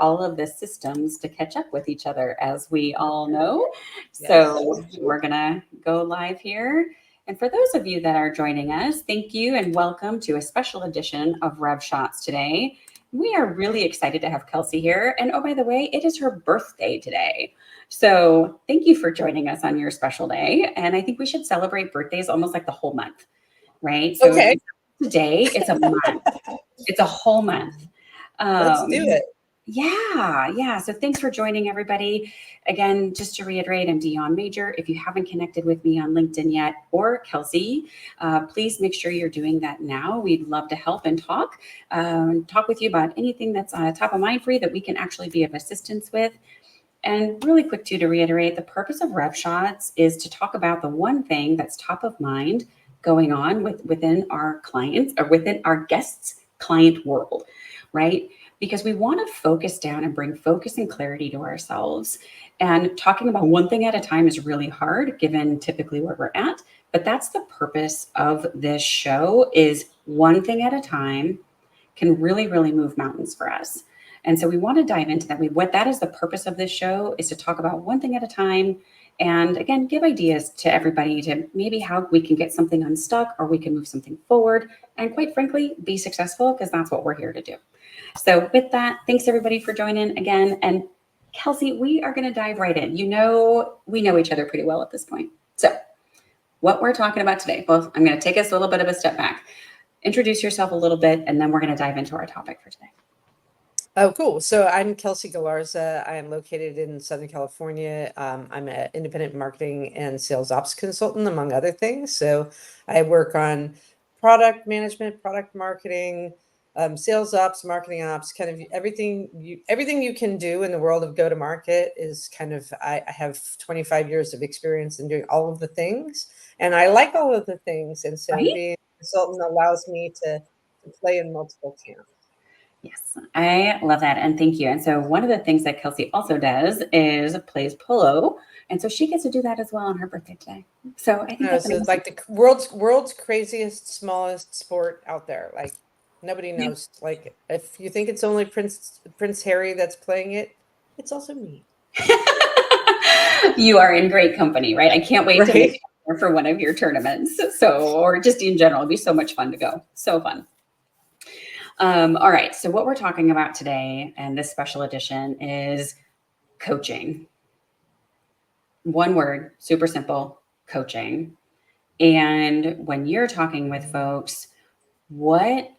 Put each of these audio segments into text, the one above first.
all of the systems to catch up with each other, as we all know. Yes. So we're going to go live here. And for those of you that are joining us, thank you and welcome to a special edition of Rev Shots today. We are really excited to have Kelsey here. And oh, by the way, it is her birthday today. So thank you for joining us on your special day. And I think we should celebrate birthdays almost like the whole month, right? So Okay. today, it's a month. It's a whole month. Let's do it. Yeah. So thanks for joining, everybody. Again, just to reiterate, I'm Dion Major. If you haven't connected with me on LinkedIn yet, or Kelsey, please make sure you're doing that now. We'd love to help and talk with you about anything that's top of mind for you that we can actually be of assistance with. And really quick too, to reiterate, the purpose of Rev Shots is to talk about the one thing that's top of mind going on within our clients or within our guests' client world, right? Because we want to focus down and bring focus and clarity to ourselves. And talking about one thing at a time is really hard given typically where we're at. But that's the purpose of this show, is one thing at a time can really, really move mountains for us. And so we want to dive into that. What that is the purpose of this show, is to talk about one thing at a time. And again, give ideas to everybody to maybe how we can get something unstuck or we can move something forward. And quite frankly, be successful, because that's what we're here to do. So with that, thanks everybody for joining again. And Kelsey, we are going to dive right in. We know each other pretty well at this point. So what we're talking about today, well, I'm going to take us a little bit of a step back. Introduce yourself a little bit, and then we're going to dive into our topic for today. Oh, cool. So I'm Kelsey Galarza. I am located in Southern California. I'm an independent marketing and sales ops consultant, among other things. So I work on product management, product marketing, sales ops, marketing ops, kind of everything you can do in the world of go-to-market is kind of, I have 25 years of experience in doing all of the things, and I like all of the things. And so Right? being a consultant allows me to play in multiple camps. Yes, I love that. And thank you. And so one of the things that Kelsey also does is plays polo. And so she gets to do that as well on her birthday today. So I think that's So amazing. it's like the world's craziest, smallest sport out there. Like nobody knows. Like if you think it's only Prince Harry that's playing it, it's also me. You are in great company, right? I can't wait to Right? meet you for one of your tournaments. So, or just in general, it'd be so much fun to go. So fun. All right. So what we're talking about today and this special edition is coaching. One word, super simple, coaching. And when you're talking with folks, what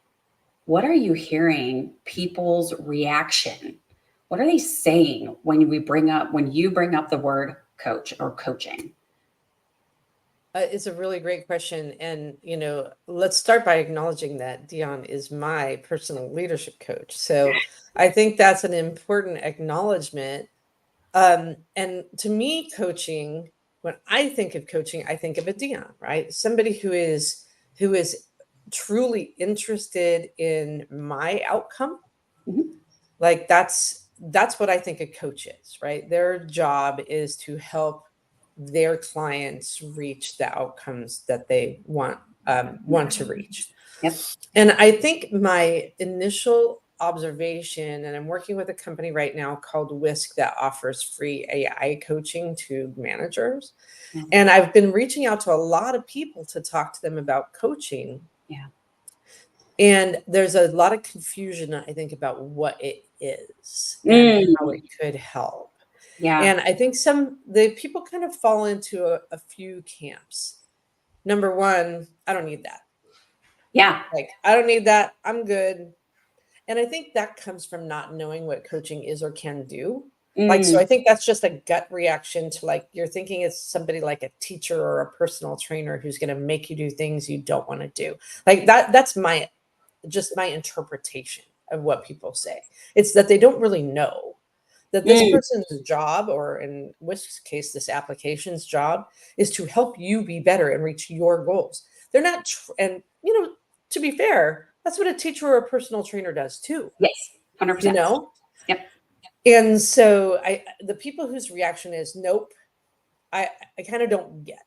are you hearing people's reaction? What are they saying when you bring up the word coach or coaching? It's a really great question. And, let's start by acknowledging that Dion is my personal leadership coach. So I think that's an important acknowledgement. And to me, coaching, when I think of coaching, I think of a Dion, right? Somebody who is truly interested in my outcome. Mhm. Like that's what I think a coach is, right? Their job is to help their clients reach the outcomes that they want to reach. Yep. And I think my initial observation, and I'm working with a company right now called Whisk that offers free AI coaching to managers. Mhm. And I've been reaching out to a lot of people to talk to them about coaching. Yeah. And there's a lot of confusion, I think, about what it is and how it could help. Yeah. And I think the people kind of fall into a few camps. Number one, I don't need that. Yeah. Like, I don't need that. I'm good. And I think that comes from not knowing what coaching is or can do. Like, so I think that's just a gut reaction to, like, you're thinking it's somebody like a teacher or a personal trainer who's going to make you do things you don't want to do. Like that's just my interpretation of what people say. It's that they don't really know that this person's job, or in Whisk's case, this application's job, is to help you be better and reach your goals. They're not, and to be fair, that's what a teacher or a personal trainer does too. Yes. 100%. Yep. And so the people whose reaction is nope, I kind of don't get.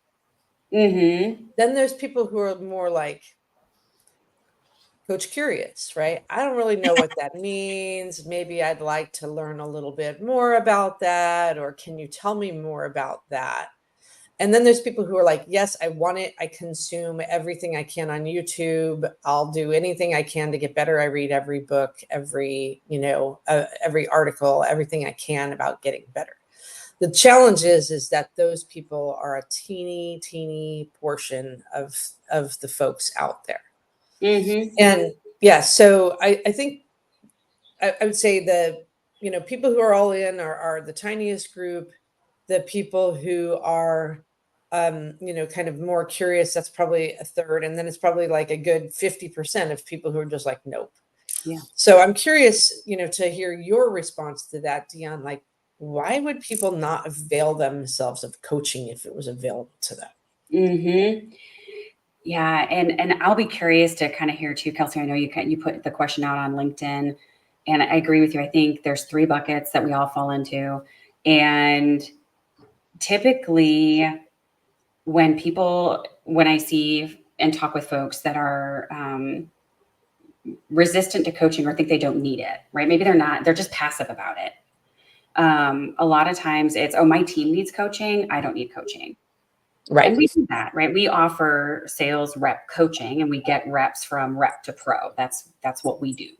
Mm-hmm. Then there's people who are more like, Coach Curious, right? I don't really know what that means. Maybe I'd like to learn a little bit more about that, or can you tell me more about that? And then there's people who are like, yes, I want it. I consume everything I can on YouTube. I'll do anything I can to get better. I read every book, every article, everything I can about getting better. The challenge is that those people are a teeny portion of the folks out there. Mm-hmm. And yeah, so I think I would say people who are all in are the tiniest group. The people who are, kind of more curious, that's probably a third. And then it's probably like a good 50% of people who are just like, nope. Yeah. So I'm curious, to hear your response to that, Dion. Like, why would people not avail themselves of coaching if it was available to them? Mm-hmm. Yeah, and I'll be curious to kind of hear too, Kelsey. I know you put the question out on LinkedIn, and I agree with you. I think there's three buckets that we all fall into, and typically when I see and talk with folks that are resistant to coaching or think they don't need it, right? Maybe they're just passive about it. A lot of times it's, oh, my team needs coaching, I don't need coaching. Right. And we do that, right? We offer sales rep coaching, and we get reps from rep to pro. That's what we do.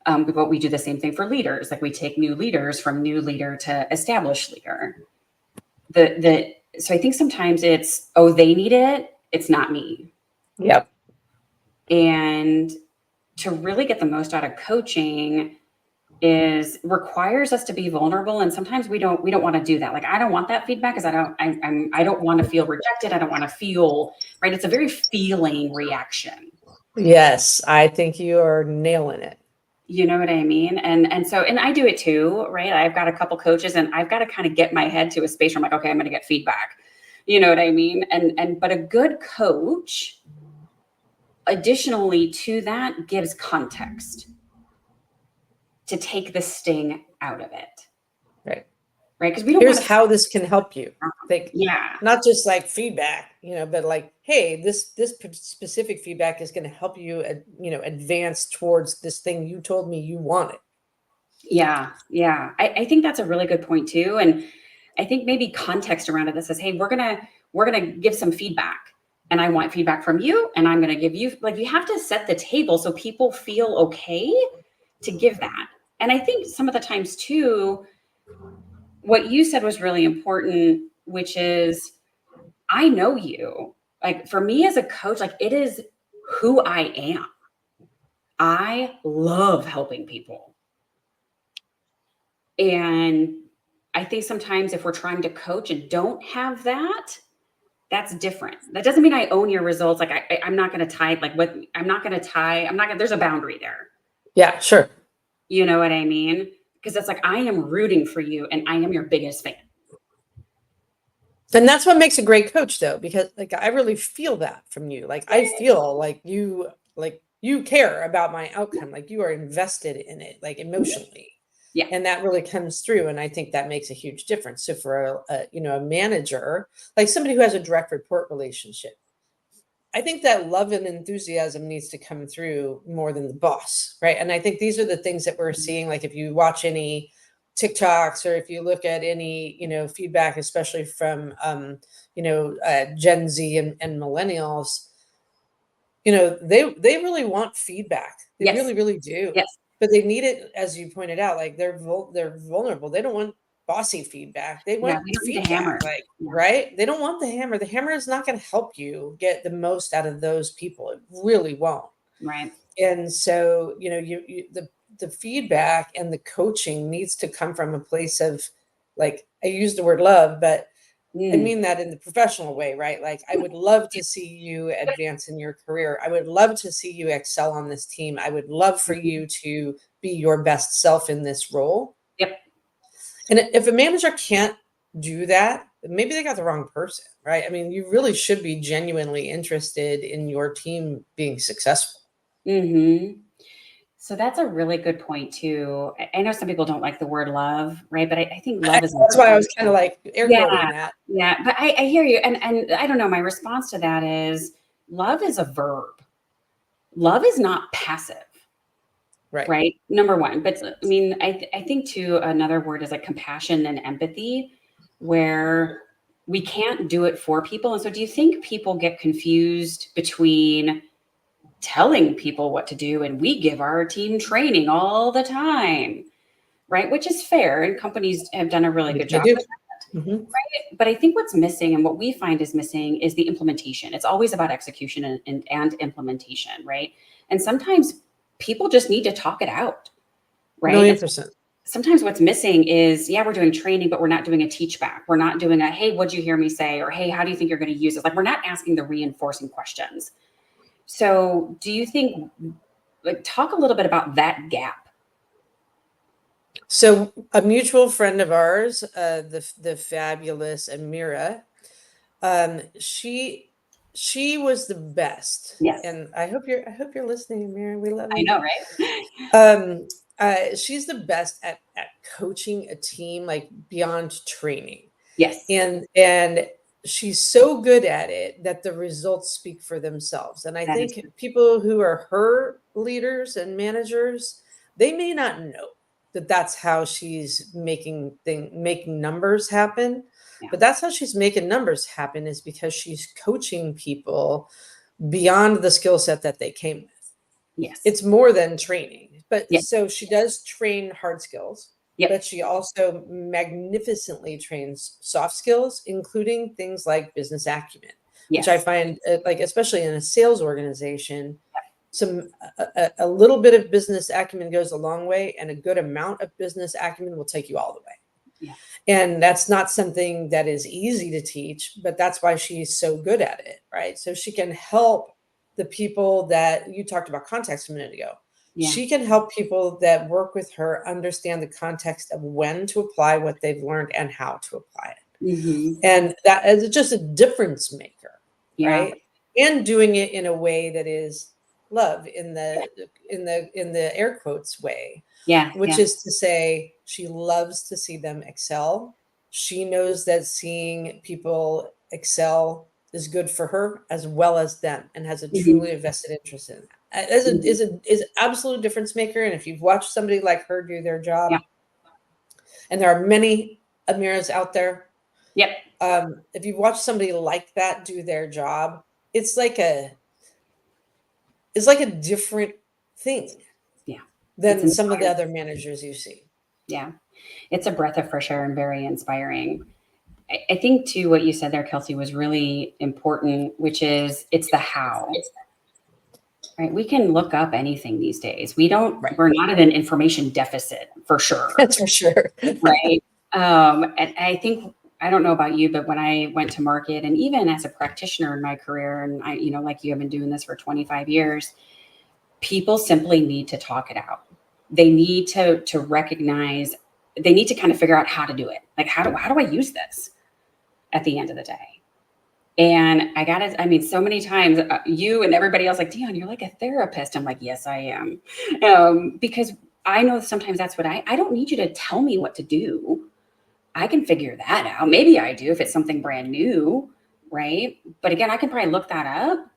But we do the same thing for leaders. Like, we take new leaders from new leader to established leader. So I think sometimes it's, oh, they need it, it's not me. Yep. And to really get the most out of coaching requires us to be vulnerable, and sometimes we don't want to do that. Like, I don't want that feedback because I don't want to feel rejected. I don't want to feel right. It's a very feeling reaction. Yes, I think you are nailing it. You know what I mean? And I do it too, right? I've got a couple coaches, and I've got to kind of get my head to a space where I'm like, okay, I'm going to get feedback. You know what I mean? But a good coach, additionally to that, gives context to take the sting out of it. Right. Right. Because we don't Here's want to. how this can help you. Like, Yeah. not just like feedback, but like, hey, this specific feedback is going to help you, advance towards this thing you told me you wanted. Yeah. Yeah. I think that's a really good point too. And I think maybe context around it that says, hey, we're gonna give some feedback. And I want feedback from you. And I'm gonna give you, like, you have to set the table so people feel okay to give that. And I think some of the times too, what you said was really important, which is, I know you. Like, for me as a coach, like, it is who I am. I love helping people. And I think sometimes if we're trying to coach and don't have that, that's different. That doesn't mean I own your results. Like, I'm not going to tie, there's a boundary there. Yeah, sure. You know what I mean? Because it's like, I am rooting for you and I am your biggest fan. And that's what makes a great coach, though, because like I really feel that from you. Like, I feel like you care about my outcome, like you are invested in it, like emotionally. Yeah. And that really comes through. And I think that makes a huge difference. So for a manager, like somebody who has a direct report relationship, I think that love and enthusiasm needs to come through more than the boss, right? And I think these are the things that we're seeing. Like, if you watch any TikToks, or if you look at any, feedback, especially from, Gen Z and millennials, they really want feedback. They Yes. really do. Yes. But they need it, as you pointed out. Like, they're vulnerable. They don't want bossy feedback. They want Yeah. We don't need to feedback, hammer. like, Yeah. right? They don't want the hammer. The hammer is not going to help you get the most out of those people. It really won't. Right. And so, the feedback and the coaching needs to come from a place of, like, I use the word love, but I mean that in the professional way, right? Like, I would love to see you advance in your career. I would love to see you excel on this team. I would love for you to be your best self in this role. Yep. And if a manager can't do that, maybe they got the wrong person, right? I mean, you really should be genuinely interested in your team being successful. Mm-hmm. So that's a really good point too. I know some people don't like the word love, right? But I think love is. That's why I was kind of like air quoting that. Yeah. But I hear you. And I don't know. My response to that is, love is a verb. love is not passive. Right. Right. Number one. But I mean, I think too, another word is like compassion and empathy, where we can't do it for people. And so do you think people get confused between telling people what to do and we give our team training all the time, right? Which is fair. And companies have done a really good They job do. with that. Mm-hmm. Right. But I think what's missing and what we find is missing is the implementation. It's always about execution and implementation. Right. And sometimes people just need to talk it out. Right. Million And percent. sometimes what's missing is, yeah, we're doing training, but we're not doing a teach back. We're not doing a, hey, what'd you hear me say? Or, hey, how do you think you're going to use this? Like, we're not asking the reinforcing questions. So do you think, like, talk a little bit about that gap? So a mutual friend of ours, the fabulous Amira, she was the best. Yes. And I hope you're listening, Amira. We love I you. know, right? She's the best at coaching a team, like beyond training. Yes. And she's so good at it that the results speak for themselves. And I That is think true. people who are her leaders and managers, they may not know that that's how she's making numbers happen. Yeah. But that's how she's making numbers happen, is because she's coaching people beyond the skill set that they came with. Yes. It's more than training. But Yes. so she does train hard skills, Yep. but she also magnificently trains soft skills, including things like business acumen, which I Yes. find like, especially in a sales organization, a little bit of business acumen goes a long way, and a good amount of business acumen will take you all the way. Yeah. And that's not something that is easy to teach, but that's why she's so good at it, right? So she can help the people that you talked about context a minute ago. Yeah. She can help people that work with her understand the context of when to apply what they've learned and how to apply it. Mm-hmm. And that is just a difference maker, Yeah. right? And doing it in a way that is love, in the air quotes way, Yeah. which Yeah. is to say she loves to see them excel. She knows that seeing people excel is good for her as well as them, and has a Mm-hmm. truly vested interest in that. Is an absolute difference maker. And if you've watched somebody like her do their job, Yeah. and there are many Amiras out there, Yep. if you watch somebody like that do their job, it's like a different thing Yeah. than some of the other managers you see. Yeah. It's a breath of fresh air and very inspiring. I think too, what you said there, Kelsey, was really important, which is it's the how. Right. We can look up anything these days. We're not at an information deficit for sure. That's for sure. Right. And I think, I don't know about you, but when I went to market, and even as a practitioner in my career, and I, like you, have been doing this for 25 years, people simply need to talk it out. They need to recognize, they need to kind of figure out how to do it. Like, how do I use this at the end of the day? And so many times you and everybody else, like, Dion, you're like a therapist. I'm like, yes, I am. Because I know sometimes that's what I don't need you to tell me what to do. I can figure that out. Maybe I do if it's something brand new, right? But again, I can probably look that up.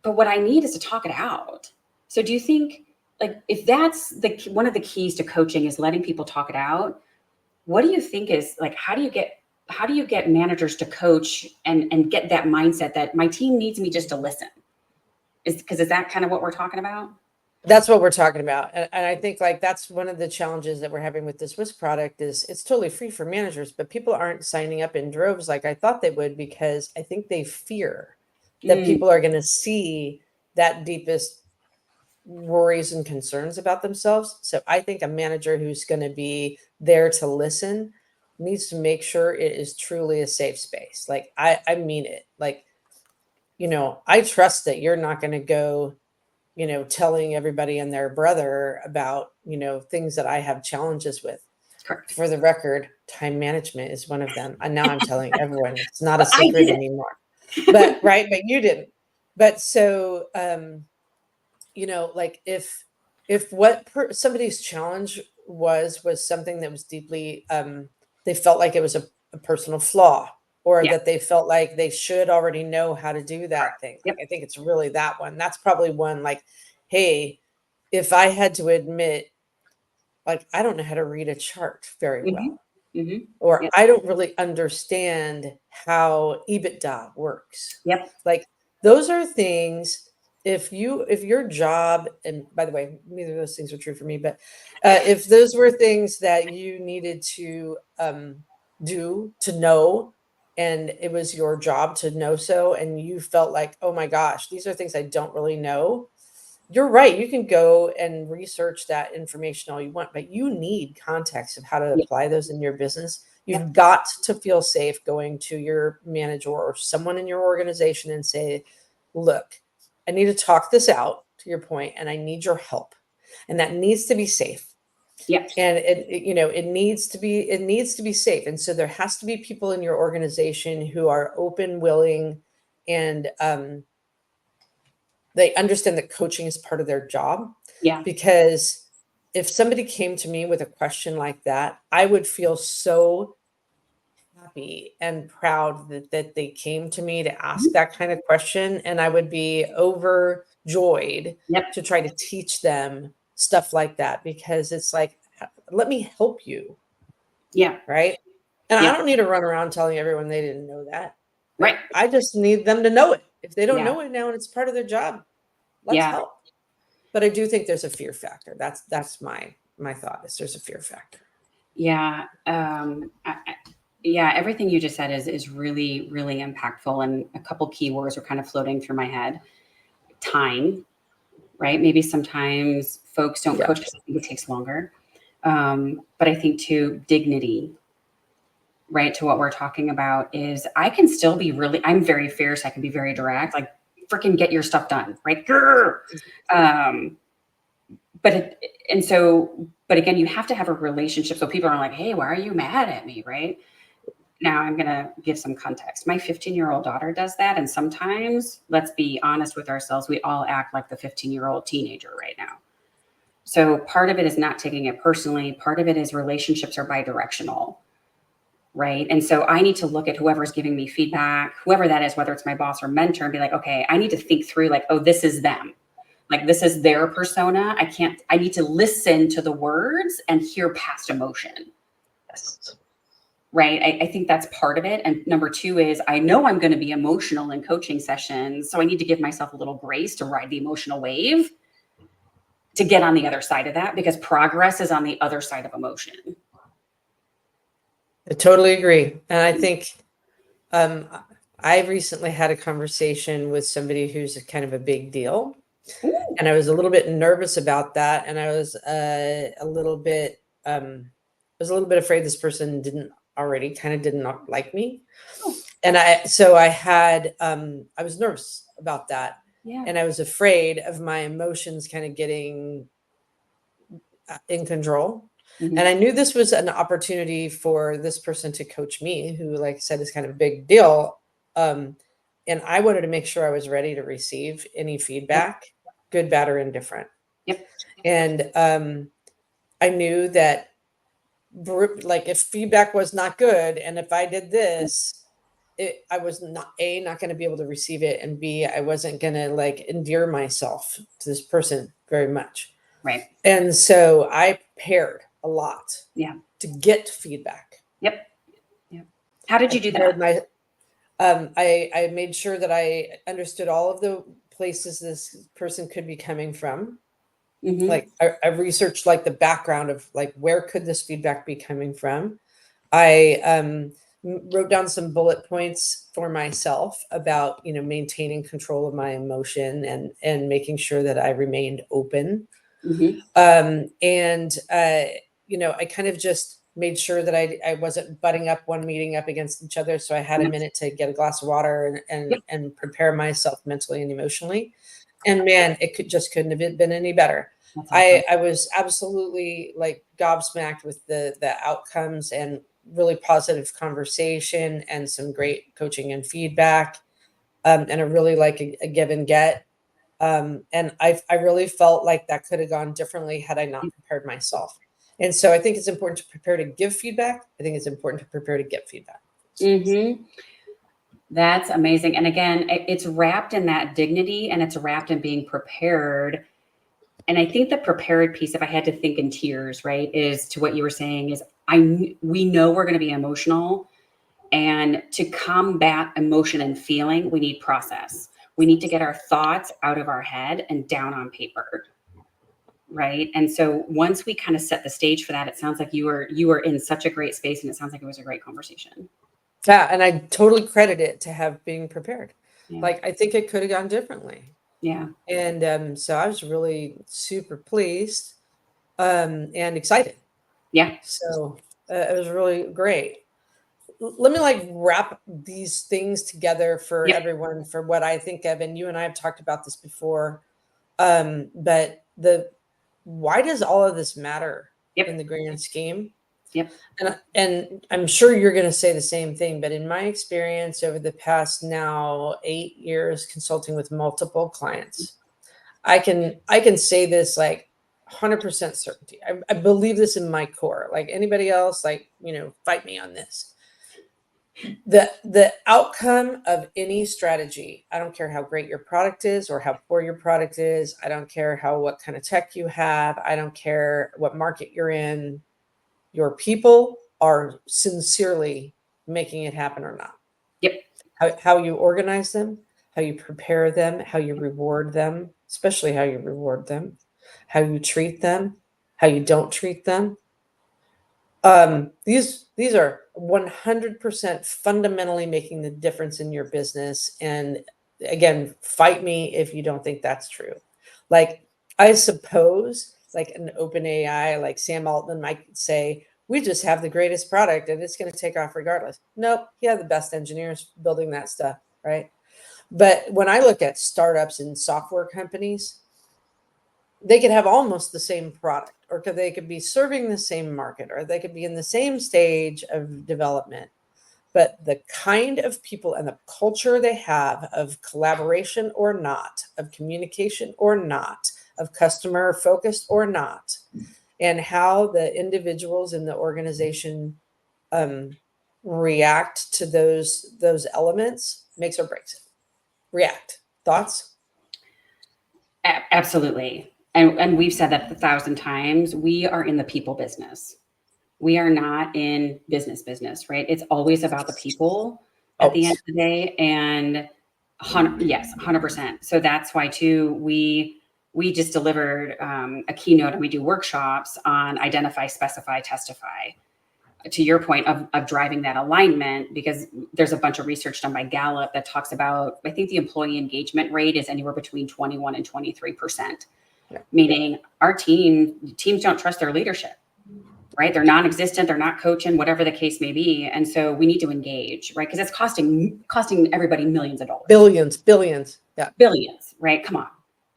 But what I need is to talk it out. So do you think, like, if that's one of the keys to coaching is letting people talk it out, what do you think is, like, how do you get managers to coach and get that mindset that my team needs me just to listen? Is that kind of what we're talking about? That's what we're talking about. And I think, like, that's one of the challenges that we're having with this WISC product is it's totally free for managers, but people aren't signing up in droves like I thought they would, because I think they fear that people are going to see that deepest worries and concerns about themselves. So I think a manager who's going to be there to listen needs to make sure it is truly a safe space. Like, I mean it. Like, I trust that you're not going to go, telling everybody and their brother about, things that I have challenges with. Correct. For the record, time management is one of them. And now I'm telling everyone, it's not a But I secret did. anymore. But but you didn't. But so, like, if what somebody's challenge was something that was deeply, they felt like it was a personal flaw, or Yeah. that they felt like they should already know how to do that thing. Yep. Like, I think it's really that one. That's probably one like, hey, if I had to admit, like, I don't know how to read a chart very well, or Yep. I don't really understand how EBITDA works. Yep. Like, those are things, if your job, and by the way, neither of those things are true for me, but if those were things that you needed to do to know, and it was your job to know so, and you felt like, oh my gosh, these are things I don't really know, you're right. You can go and research that information all you want, but you need context of how to Yep. apply those in your business. Yep. You've got to feel safe going to your manager or someone in your organization and say, look, I need to talk this out, to your point, and I need your help. And that needs to be safe. Yep. And it needs to be safe. And so there has to be people in your organization who are open, willing, and they understand that coaching is part of their job. Yeah. Because if somebody came to me with a question like that, I would feel so happy and proud that they came to me to ask that kind of question. And I would be overjoyed Yep. to try to teach them stuff like that, because it's like, let me help you. Yeah. Right. And I Yeah. don't need to run around telling everyone they didn't know that. Right. I just need them to know it. If they don't Yeah. know it now and it's part of their job, let's Yeah. help. But I do think there's a fear factor. That's my thought, is there's a fear factor. Yeah. Yeah. Everything you just said is really, really impactful. And a couple keywords are kind of floating through my head. Time, right? Maybe sometimes folks don't Yeah. coach because I think it takes longer. But I think too, dignity, right? To what we're talking about is I can still be I'm very fierce. I can be very direct, like freaking get your stuff done, right? Grr. But again, you have to have a relationship. So people are like, hey, why are you mad at me? Right now, I'm going to give some context. My 15-year-old daughter does that. And sometimes, let's be honest with ourselves, we all act like the 15-year-old teenager right now. So part of it is not taking it personally. Part of it is relationships are bi-directional, right? And so I need to look at whoever's giving me feedback, whoever that is, whether it's my boss or mentor, and be like, okay, I need to think through like, oh, this is them. Like this is their persona. I need to listen to the words and hear past emotion. Yes. Right. I think that's part of it. And number two is I know I'm going to be emotional in coaching sessions. So I need to give myself a little grace to ride the emotional wave to get on the other side of that, because progress is on the other side of emotion. I totally agree. And I think I recently had a conversation with somebody who's kind of a big deal. Ooh. And I was a little bit nervous about that. And I was a little bit afraid this person didn't like me. Oh. And I was nervous about that. Yeah. And I was afraid of my emotions kind of getting in control. Mm-hmm. And I knew this was an opportunity for this person to coach me, who, like I said, is kind of a big deal. And I wanted to make sure I was ready to receive any feedback, good, bad, or indifferent. Yep. And I knew that, like, if feedback was not good, and if I did this, I was not going to be able to receive it, and B, I wasn't going to like endear myself to this person very much. Right. And so I prepared a lot. Yeah. To get feedback. Yep. Yep. How did you do that? I made sure that I understood all of the places this person could be coming from. Mm-hmm. Like I researched like the background of like, where could this feedback be coming from? I wrote down some bullet points for myself about, maintaining control of my emotion and making sure that I remained open. Mm-hmm. I kind of just made sure that I wasn't butting up one meeting up against each other. So I had a minute to get a glass of water and prepare myself mentally and emotionally. And man, it couldn't have been any better. Awesome. I was absolutely like gobsmacked with the outcomes, and really positive conversation and some great coaching and feedback. And I really like a give and get. And I really felt like that could have gone differently had I not prepared myself. And so I think it's important to prepare to give feedback. I think it's important to prepare to get feedback. Mm-hmm. That's amazing. And again, it's wrapped in that dignity and it's wrapped in being prepared. And I think the prepared piece, if I had to think in tiers, right, is to what you were saying is we know we're going to be emotional, and to combat emotion and feeling, we need process. We need to get our thoughts out of our head and down on paper. Right. And so once we kind of set the stage for that, it sounds like you were in such a great space, and it sounds like it was a great conversation. Yeah, and I totally credit it to have being prepared. Yeah. Like, I think it could have gone differently. Yeah. And so I was really super pleased and excited. Yeah. So it was really great. Let me like wrap these things together for Yep. everyone for what I think of, and you and I have talked about this before. But why does all of this matter Yep. in the grand scheme? Yep. And I'm sure you're going to say the same thing, but in my experience over the past now 8 years consulting with multiple clients, I can say this like 100% certainty. I believe this in my core. Like anybody else, like, fight me on this. The outcome of any strategy, I don't care how great your product is or how poor your product is. I don't care what kind of tech you have. I don't care what market you're in. Your people are sincerely making it happen or not. Yep. How you organize them, how you prepare them, how you reward them, especially how you reward them, how you treat them, how you don't treat them. These are 100% fundamentally making the difference in your business. And again, fight me if you don't think that's true. Like, I suppose like an open AI, like Sam Altman might say, we just have the greatest product and it's going to take off regardless. Nope. He had the best engineers building that stuff. Right. But when I look at startups and software companies, they could have almost the same product, or they could be serving the same market, or they could be in the same stage of development. But the kind of people and the culture they have of collaboration or not, of communication or not, of customer focused or not, and how the individuals in the organization react to those elements makes or breaks it. React. Thoughts? Absolutely. And we've said that 1,000 times. We are in the people business. We are not in business, right? It's always about the people at the end of the day. And yes, 100%. So that's why too, we just delivered a keynote, and we do workshops on identify, specify, testify. To your point of driving that alignment, because there's a bunch of research done by Gallup that talks about, I think the employee engagement rate is anywhere between 21 and 23%, meaning our teams don't trust their leadership, right? They're non-existent, they're not coaching, whatever the case may be. And so we need to engage, right? Because it's costing everybody millions of dollars. Billions. Yeah. Billions, right? Come on.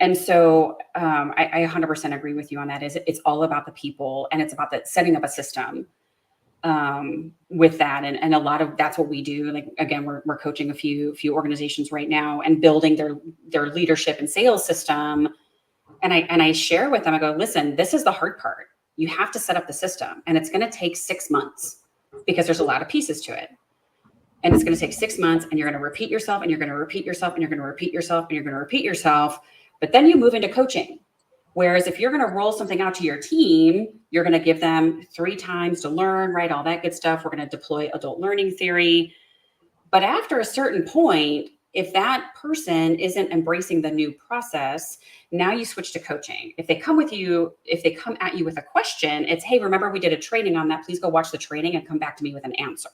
And so I 100% agree with you on that. It's all about the people, and it's about setting up a system with that. And a lot of that's what we do. Like, again, we're coaching a few organizations right now and building their leadership and sales system. And I share with them, I go, listen, this is the hard part. You have to set up the system, and it's going to take 6 months because there's a lot of pieces to it. And it's going to take 6 months, and you're going to repeat yourself, and you're going to repeat yourself, and you're going to repeat yourself, and you're going to repeat yourself. But then you move into coaching. Whereas if you're going to roll something out to your team, you're going to give them 3 times to learn, right? All that good stuff. We're going to deploy adult learning theory. But after a certain point, if that person isn't embracing the new process, now you switch to coaching. If they come at you with a question, it's, hey, remember we did a training on that. Please go watch the training and come back to me with an answer.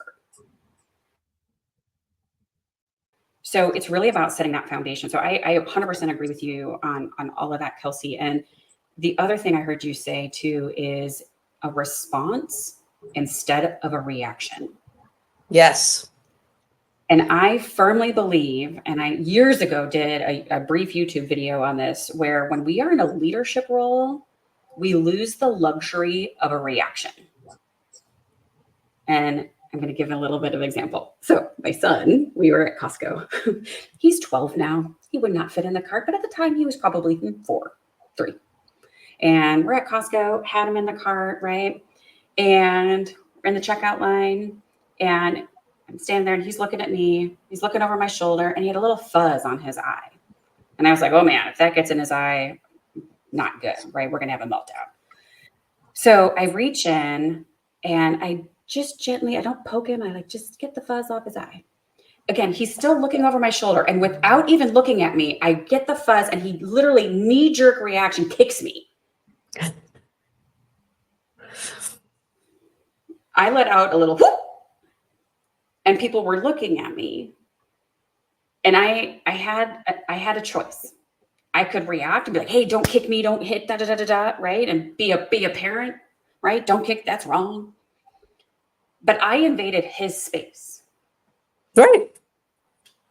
So it's really about setting that foundation. So I 100% agree with you on all of that, Kelsey. And the other thing I heard you say too is a response instead of a reaction. Yes. And I firmly believe, and I years ago did a brief YouTube video on this, where when we are in a leadership role, we lose the luxury of a reaction. And I'm going to give a little bit of example. So my son, we were at Costco. He's 12 now. He would not fit in the cart, but at the time he was probably 3. And we're at Costco, had him in the cart, right? And we're in the checkout line. And I'm standing there and he's looking at me. He's looking over my shoulder and he had a little fuzz on his eye. And I was like, oh man, if that gets in his eye, not good, right? We're going to have a meltdown. So I reach in and I just gently, I don't poke him. I like just get the fuzz off his eye. Again, he's still looking over my shoulder. And without even looking at me, I get the fuzz and he literally knee-jerk reaction kicks me. I let out a little whoop and people were looking at me. And I had a choice. I could react and be like, hey, don't kick me, don't hit da da da da da, right? And be a parent, right? Don't kick, that's wrong. But I invaded his space. Right.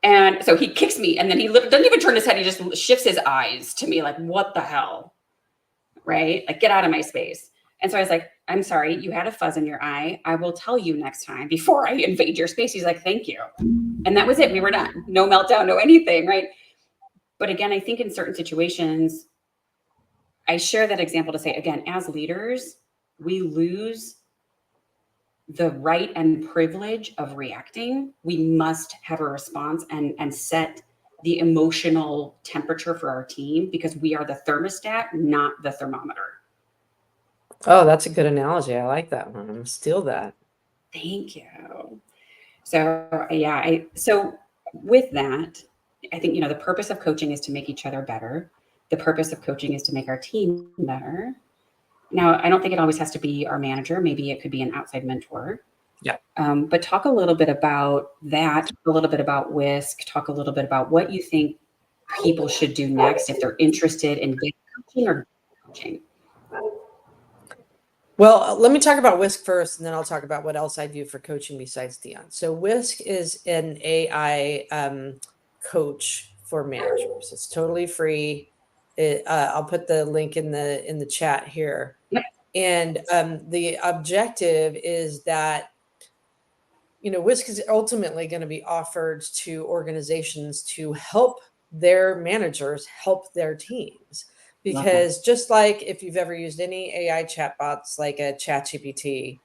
And so he kicks me and then he doesn't even turn his head. He just shifts his eyes to me like, what the hell? Right? Like, get out of my space. And so I was like, I'm sorry, you had a fuzz in your eye. I will tell you next time before I invade your space. He's like, thank you. And that was it. We were done. No meltdown, no anything, right? But again, I think in certain situations, I share that example to say, again, as leaders, we lose the right and privilege of reacting. We must have a response and set the emotional temperature for our team because we are the thermostat, not the thermometer. Oh, that's a good analogy. I like that one. I'm gonna steal that. Thank you. So yeah, so with that, I think, the purpose of coaching is to make each other better. The purpose of coaching is to make our team better. Now, I don't think it always has to be our manager. Maybe it could be an outside mentor. Yeah. But talk a little bit about that, a little bit about Whisk, talk a little bit about what you think people should do next if they're interested in getting coaching or coaching. Well, let me talk about Whisk first, and then I'll talk about what else I do for coaching besides Dion. So Whisk is an AI coach for managers. It's totally free. I'll put the link in the chat here. Yep. And the objective is that Whisk is ultimately going to be offered to organizations to help their managers help their teams. Because just like if you've ever used any AI chatbots like a ChatGPT,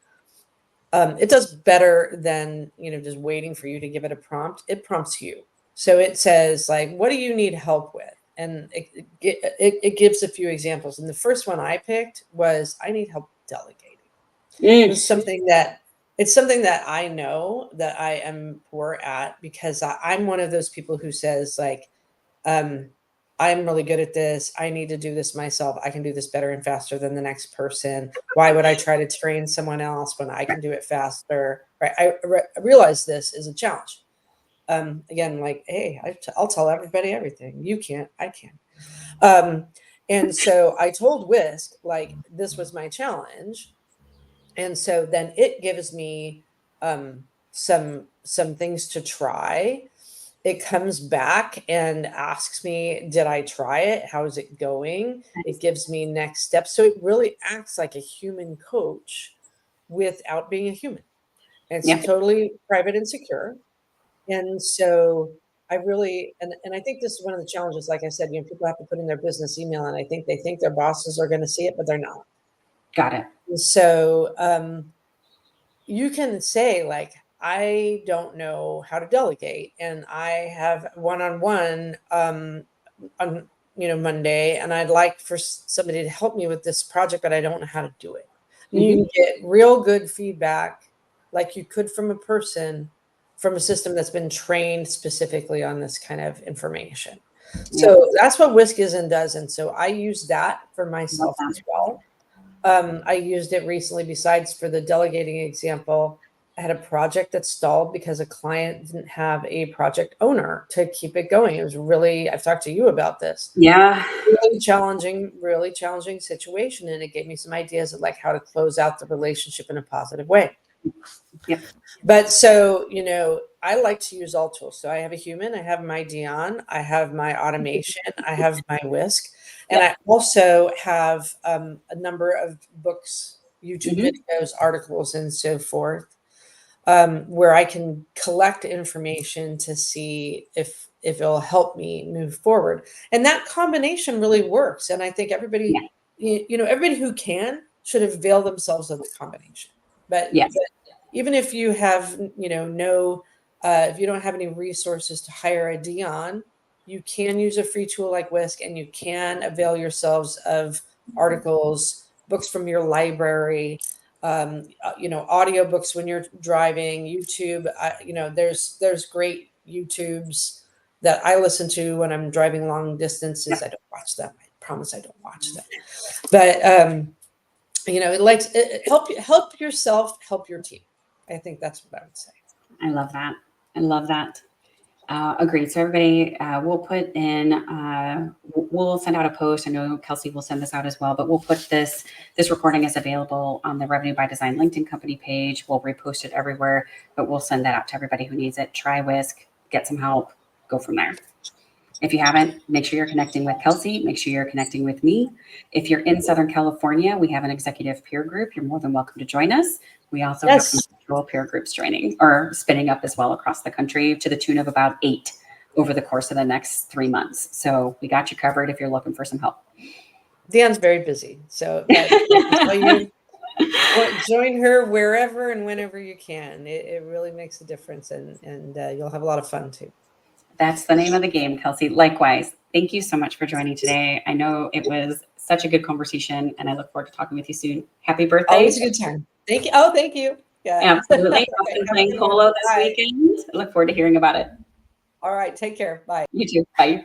it does better than just waiting for you to give it a prompt. It prompts you. So it says like, what do you need help with? And it gives a few examples. And the first one I picked was, I need help delegating. It's something that I know that I am poor at because I'm one of those people who says like, I'm really good at this. I need to do this myself. I can do this better and faster than the next person. Why would I try to train someone else when I can do it faster? Right? I realize this is a challenge. Again, like, hey, I'll tell everybody everything. You can't, I can. And so I told Whisk, like, this was my challenge. And so then it gives me some things to try. It comes back and asks me, did I try it? How is it going? It gives me next steps. So it really acts like a human coach without being a human. And it's totally private and secure. And so I really, and I think this is one of the challenges, like I said, people have to put in their business email and I think they think their bosses are going to see it, but they're not. Got it. So you can say like, I don't know how to delegate and I have one-on-one on Monday and I'd like for somebody to help me with this project, but I don't know how to do it. You get real good feedback like you could from a person from a system that's been trained specifically on this kind of information. So that's what Whisk is and does. And so I use that for myself as well. I used it recently. Besides for the delegating example, I had a project that stalled because a client didn't have a project owner to keep it going. It was really, I've talked to you about this. Yeah. Really challenging situation. And it gave me some ideas of like how to close out the relationship in a positive way. Yep. But so, I like to use all tools. So I have a human, I have my Dion, I have my automation, I have my Whisk. And I also have a number of books, YouTube videos, articles, and so forth, where I can collect information to see if it'll help me move forward. And that combination really works. And I think everybody who can should avail themselves of the combination. But even if you have, no, if you don't have any resources to hire a Dion, you can use a free tool like Whisk, and you can avail yourselves of articles, books from your library, audiobooks when you're driving, YouTube. There's great YouTubes that I listen to when I'm driving long distances. I don't watch them. I promise I don't watch them. But help yourself, help your team. I think that's what I would say. I love that. I love that. Agreed. So everybody, we'll send out a post. I know Kelsey will send this out as well, but we'll put this recording is available on the Revenue by Design LinkedIn company page. We'll repost it everywhere, but we'll send that out to everybody who needs it. Try Whisk, get some help, go from there. If you haven't, make sure you're connecting with Kelsey. Make sure you're connecting with me. If you're in Southern California, we have an executive peer group. You're more than welcome to join us. We also have some virtual peer groups joining or spinning up as well across the country to the tune of about 8 over the course of the next 3 months. So we got you covered if you're looking for some help. Dion's very busy. So join her wherever and whenever you can. It really makes a difference, and you'll have a lot of fun too. That's the name of the game, Kelsey. Likewise, thank you so much for joining today. I know it was such a good conversation, and I look forward to talking with you soon. Happy birthday. Always a good time. Thank you. Oh, thank you. Yeah. Absolutely. I've been playing polo this weekend. I look forward to hearing about it. All right. Take care. Bye. You too. Bye.